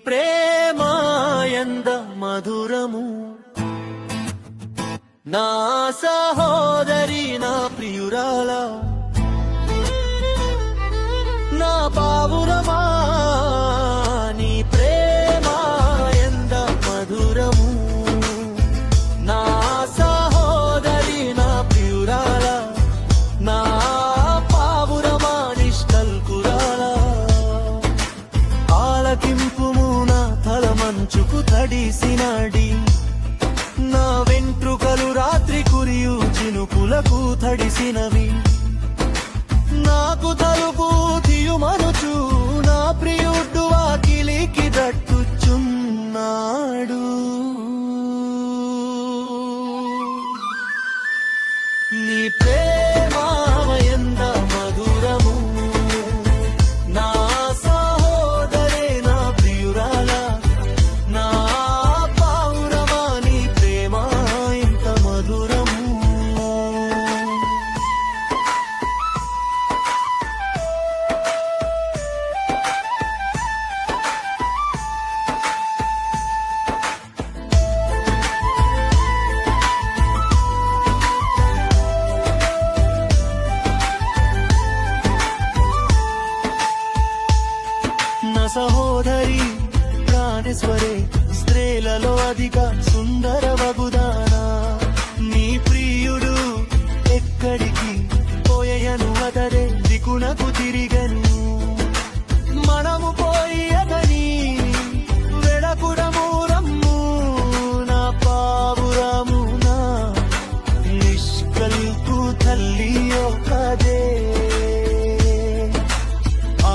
ప్రేమ ఎంత మధురము, నా సహోదరి నా ప్రియురాల, నా పావురమా నీ ప్రేమ ఎంత మధురము, నా సహోదరి నా ప్రియురాల, నా పావురమా నిష్కల్కురాల. ఆలకింపుము నా తల మంచుకు తడిసినాడి, నా వెంట్రుకలు రాత్రి కురియు చినుకులకు తడిసినవి. నాకు తలుపు తీయుమనుచు నా ప్రియుడు వాకిలికి దట్టుచున్నాడు. నీ ప్రేమ ఎంత మధురము, నా సహోదరే నా ప్రియురాల, నా పావురమా నీ ప్రేమ ఎంత మధురము. నా సహోదరి ప్రాణేశ్వరే, స్త్రీలలో అధిక సుందర వగుదానా, నీ ప్రియుడు ఎక్కడికి పోయను అతడే దికునకు తిరిగను. మనము పోయి అతని వెడకుడము రమ్ము, నా పావురము నా నిష్కల్కు తల్లి ఒక్కదే,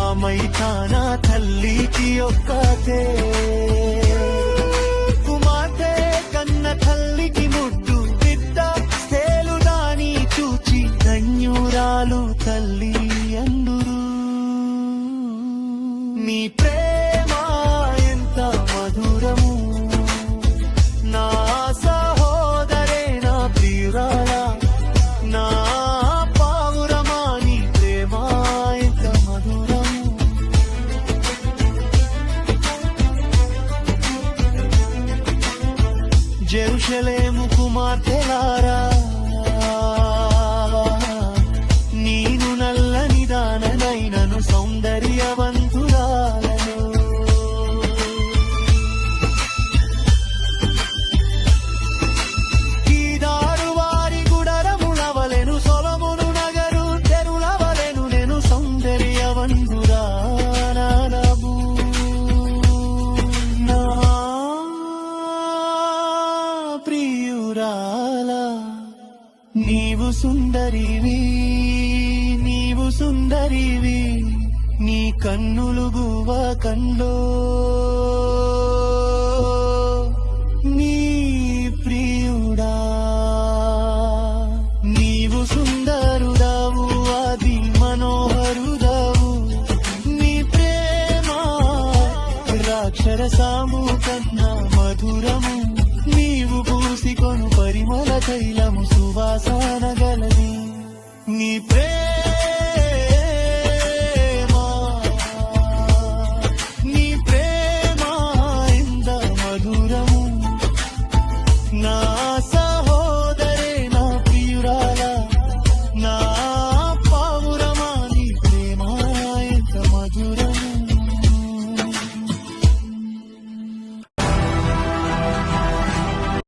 ఆమైతాన తల్లికి ఒక్కతే. కుమార్తె కన్న తల్లికి ముద్దు బిడ్డ తేలు దాని చూచి ధన్యురాలు తల్లి అందురు. నీ ప్రేమ ఎంత మధురము, నా సహోదరే నా ప్రియురాల, నా పావురమా నీ ప్రేమ ఎంత మధురము. జెరూషలేము కుమార్తెలారా, నేను నల్లని దాననైనను సౌందర్యవంతురాలను. కీదారు వారి గుడరములవలెను, సొలొమోను నగరు తెరులవలెను, నేను సౌందర్యవంతురాలనము. నా ప్రియురాల నీవు సుందరివి, నీవు సుందరివి, నీ కన్నులు గువ కండో, నీ ప్రియుడా నీవు సుందరుడవు, అది మనోహరుడవు. నీ ప్రేమ రాక్షరసాము కన్నా మధురము, నీవు పూసికొను పరిమళ తైలము సువాసన గలది. నీ ప్రేమ